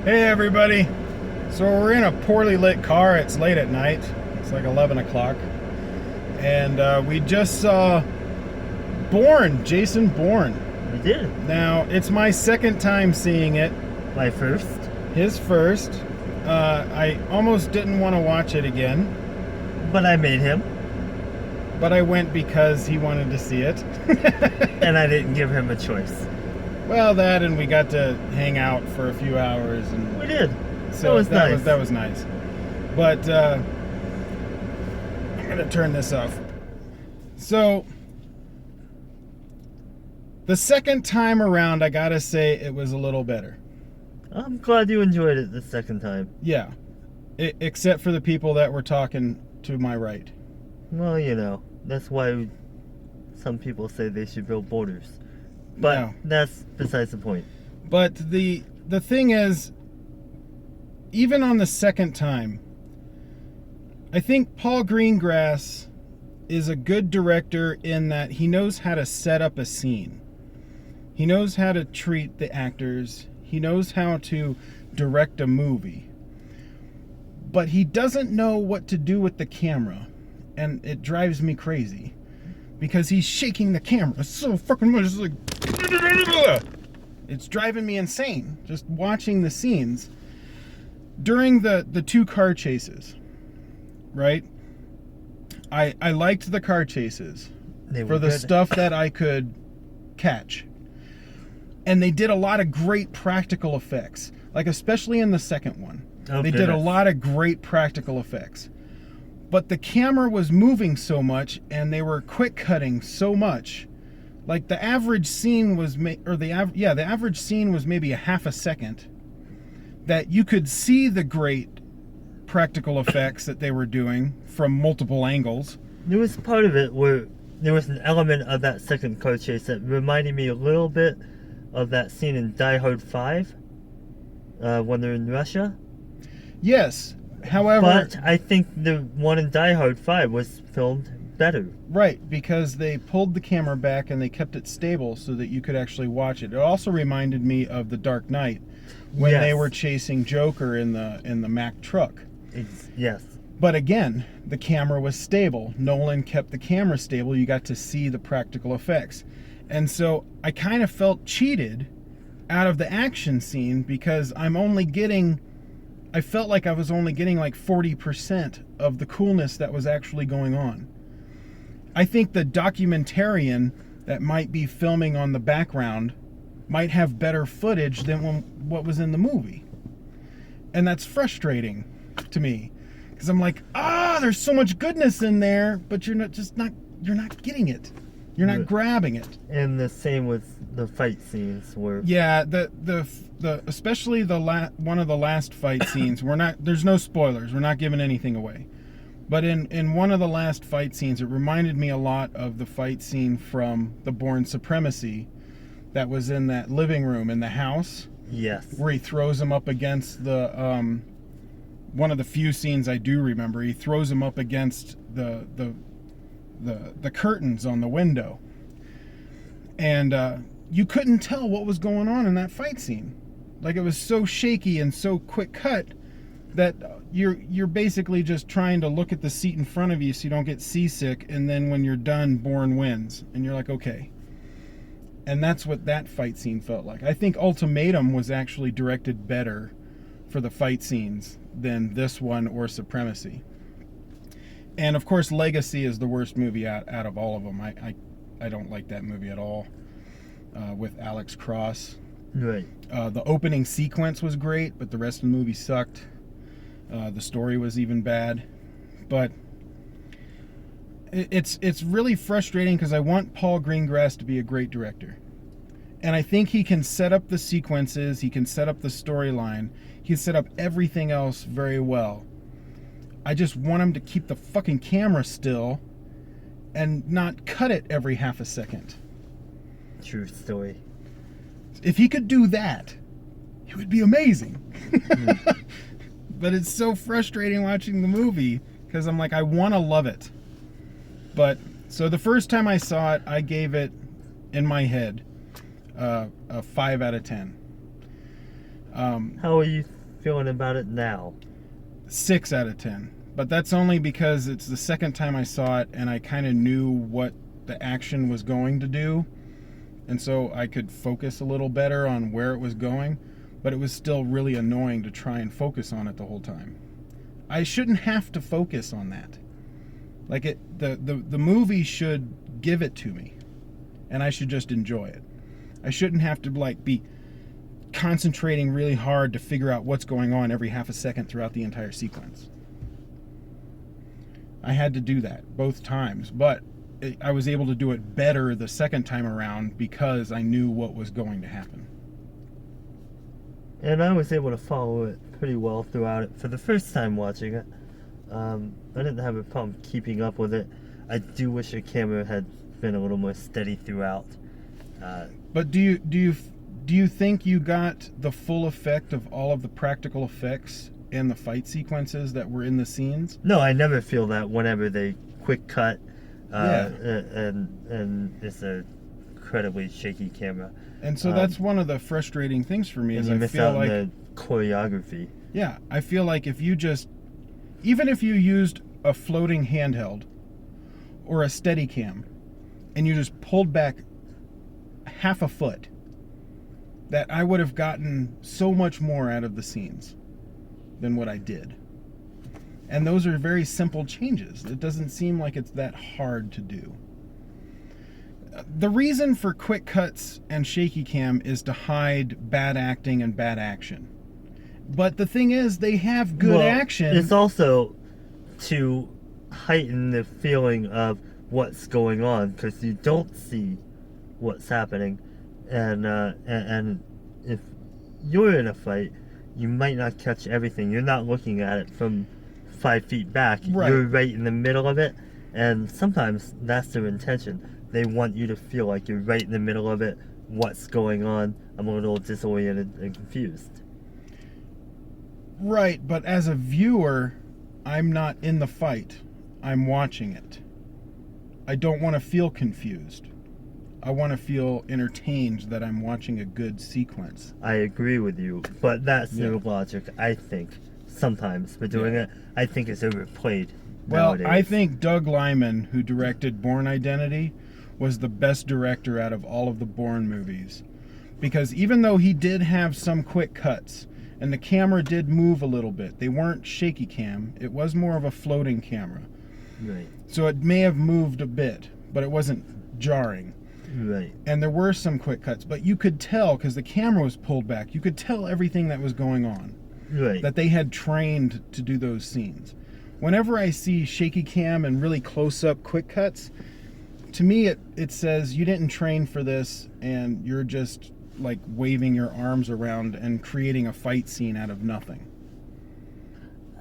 Hey everybody. So we're in a poorly lit car. It's late at night. It's like 11 o'clock. And we just saw Bourne, Jason Bourne. We did. Now, it's my second time seeing it. My first. His first. I almost didn't want to watch it again, But I made him. but I went because he wanted to see it. And I didn't give him a choice. Well, that and we got to hang out for a few hours. And We did. so That was nice. That was nice. But I'm going to turn this off. So, the second time around, I got to say it was a little better. I'm glad you enjoyed it the second time. Yeah. Except for the people that were talking to my right. Well, you know, that's why some people say they should build borders. But No. that's besides the point. But the thing is, even on the second time, I think Paul Greengrass is a good director in that he knows how to set up a scene. He knows how to treat the actors. He knows how to direct a movie. But he doesn't know what to do with the camera. And it drives me crazy. Because he's shaking the camera so fucking much. It's like... It's driving me insane. Just watching the scenes. During the two car chases. Right? I liked the car chases. They were For the good. stuff that I could catch. And they did a lot of great practical effects. Like especially in the second one. Oh, They did a goodness. lot of great practical effects. But the camera was moving so much and they were quick cutting so much. Like the average scene was the average scene was maybe a half a second, that you could see the great practical effects that they were doing from multiple angles. There was part of it where there was an element of that second car chase that reminded me a little bit of that scene in Die Hard 5 when they're in Russia. Yes, however, But I think the one in Die Hard 5 was filmed better. right, because they pulled the camera back and they kept it stable so that you could actually watch it. It also reminded me of The Dark Knight when Yes. they were chasing Joker in the Mack truck. Yes. But again, the camera was stable. Nolan kept the camera stable. You got to see the practical effects. And so I kind of felt cheated out of the action scene because I felt like I was only getting like 40% of the coolness that was actually going on. I think the documentarian that might be filming on the background might have better footage than what was in the movie. And that's frustrating to me. Because I'm like, there's so much goodness in there, but you're not getting it. You're not Right. grabbing it. And the same with the fight scenes where Yeah, the especially one of the last fight scenes. There's no spoilers. We're not giving anything away. But in one of the last fight scenes, it reminded me a lot of the fight scene from the Bourne Supremacy that was in that living room in the house, yes. where he throws him up against the one of the few scenes I do remember. He throws him up against the curtains on the window. And you couldn't tell what was going on in that fight scene. Like it was so shaky and so quick cut that you're basically just trying to look at the seat in front of you so you don't get seasick, and then when you're done, Bourne wins. And you're like, okay. And that's what that fight scene felt like. I think Ultimatum was actually directed better for the fight scenes than this one or Supremacy. And of course, Legacy is the worst movie out of all of them. I don't like that movie at all. With Alex Cross. Right. The opening sequence was great, but the rest of the movie sucked. The story was even bad. But it's really frustrating because I want Paul Greengrass to be a great director. And I think he can set up the sequences, he can set up the storyline, he can set up everything else very well. I just want him to keep the fucking camera still and not cut it every half a second. True story. If he could do that, it would be amazing. But it's so frustrating watching the movie because I'm like, I want to love it. But so the first time I saw it, I gave it in my head a 5 out of 10. How are you feeling about it now? 6 out of 10. But that's only because it's the second time I saw it and I kind of knew what the action was going to do. And so I could focus a little better on where it was going. But it was still really annoying to try and focus on it the whole time. I shouldn't have to focus on that. Like the movie should give it to me. And I should just enjoy it. I shouldn't have to like be concentrating really hard to figure out what's going on every half a second throughout the entire sequence. I had to do that both times, but I was able to do it better the second time around because I knew what was going to happen. And I was able to follow it pretty well throughout it for the first time watching it. I didn't have a problem keeping up with it. I do wish the camera had been a little more steady throughout. But do you think you got the full effect of all of the practical effects and the fight sequences that were in the scenes? No, I never feel that whenever they quick cut Yeah. and it's a incredibly shaky camera. And so that's one of the frustrating things for me And is you I miss feel out on like the choreography. yeah, I feel like if you just even if you used a floating handheld or a steady cam and you just pulled back half a foot, that I would have gotten so much more out of the scenes than what I did. And those are very simple changes. It doesn't seem like it's that hard to do. The reason for quick cuts and shaky cam is to hide bad acting and bad action. But the thing is, they have good action. It's also to heighten the feeling of what's going on because you don't see what's happening, and if you're in a fight, you might not catch everything. You're not looking at it from 5 feet back. Right. You're right in the middle of it, and sometimes that's their intention. They want you to feel like you're right in the middle of it. What's going on? I'm a little disoriented and confused. Right, but as a viewer, I'm not in the fight. I'm watching it. I don't want to feel confused. I want to feel entertained that I'm watching a good sequence. I agree with you, but that's their logic, I think. Sometimes for doing it, I think it's overplayed. Well, nowadays. I think Doug Liman, who directed Bourne Identity, was the best director out of all of the Bourne movies. Because even though he did have some quick cuts, and the camera did move a little bit, they weren't shaky cam, it was more of a floating camera. Right. So it may have moved a bit, but it wasn't jarring. Right. And there were some quick cuts, but you could tell, because the camera was pulled back, you could tell everything that was going on. Right. That they had trained to do those scenes. Whenever I see shaky cam and really close-up quick cuts, to me it says you didn't train for this and you're just like waving your arms around and creating a fight scene out of nothing.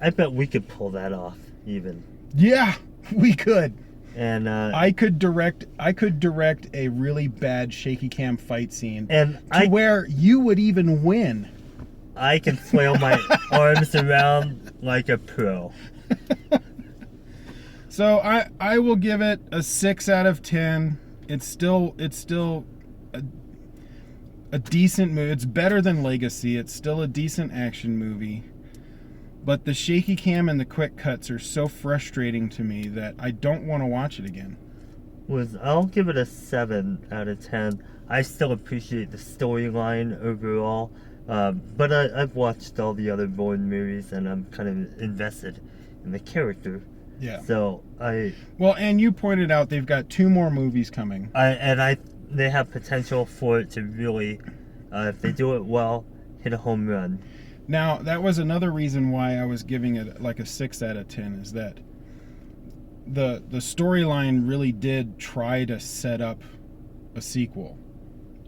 I bet we could pull that off, even. Yeah, we could. And I could direct a really bad shaky cam fight scene and where you would even win. I can flail my arms around like a pro. So I will give it a 6 out of 10. It's still a decent movie. It's better than Legacy. It's still a decent action movie. But the shaky cam and the quick cuts are so frustrating to me that I don't want to watch it again. I'll give it a 7 out of 10. I still appreciate the storyline overall. But I've watched all the other Bourne movies and I'm kind of invested in the character. Yeah. So well, and you pointed out they've got 2 more movies coming. They have potential for it to really, if they do it well, hit a home run. Now, that was another reason why I was giving it like a 6 out of 10, is that the storyline really did try to set up a sequel.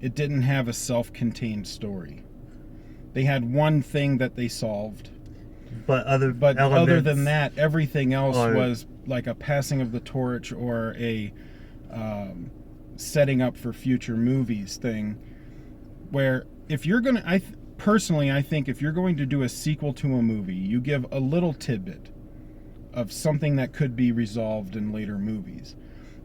It didn't have a self-contained story. They had one thing that they solved. But other than that, everything else was like a passing of the torch or a setting up for future movies thing. Where if you're going to... Personally, I think if you're going to do a sequel to a movie, you give a little tidbit of something that could be resolved in later movies.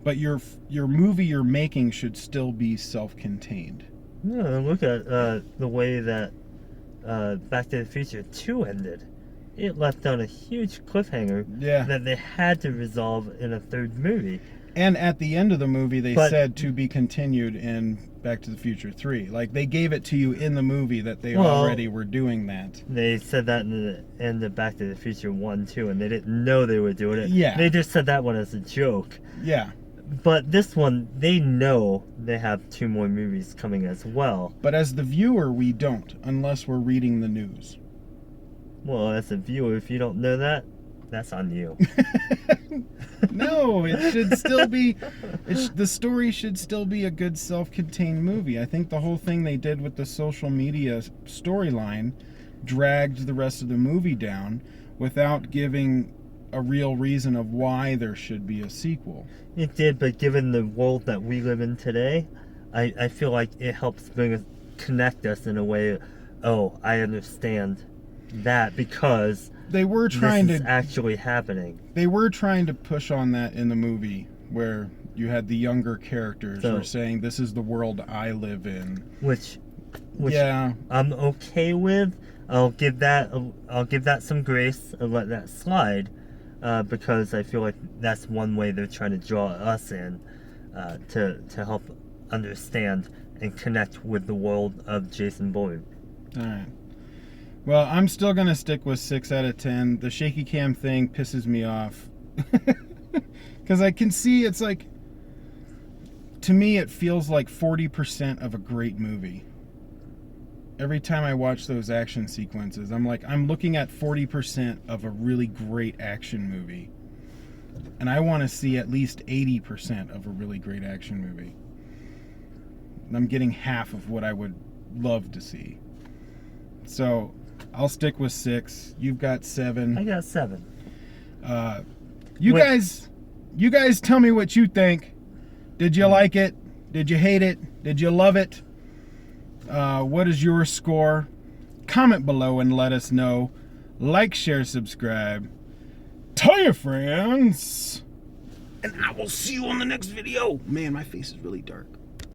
But your movie you're making should still be self-contained. Yeah, look at the way that Back to the Future 2 ended. It left on a huge cliffhanger Yeah. that they had to resolve in a third movie. And at the end of the movie, they But- said to be continued in Back to the Future 3. Like, they gave it to you in the movie that they Well- already were doing that. They said that in the end of Back to the Future 1 too, and they didn't know they were doing it. Yeah. They just said that one as a joke. Yeah. But this one, they know they have 2 more movies coming as well. But as the viewer, we don't, unless we're reading the news. Well, as a viewer, if you don't know that, that's on you. No, it should still be. The story should still be a good self-contained movie. I think the whole thing they did with the social media storyline dragged the rest of the movie down without giving a real reason of why there should be a sequel. It did, but given the world that we live in today, I feel like it helps connect us in a way. Oh, I understand that because They were trying this is to actually happening. They were trying to push on that in the movie, where you had the younger characters who were saying, "This is the world I live in." Which Yeah, I'm okay with. I'll give that some grace and let that slide, because I feel like that's one way they're trying to draw us in, to help understand and connect with the world of Jason Bourne. all right. Well, I'm still gonna stick with 6 out of 10. The shaky cam thing pisses me off because I can see it's like, to me, it feels like 40% of a great movie. Every time I watch those action sequences, I'm like, I'm looking at 40% of a really great action movie. And I want to see at least 80% of a really great action movie. And I'm getting half of what I would love to see. So, I'll stick with 6. You've got 7. I got 7. You Wait. guys tell me what you think. Did you like it? Did you hate it? Did you love it? What is your score? Comment below and let us know. Like, share, subscribe. Tell your friends. And I will see you on the next video. Man, my face is really dark.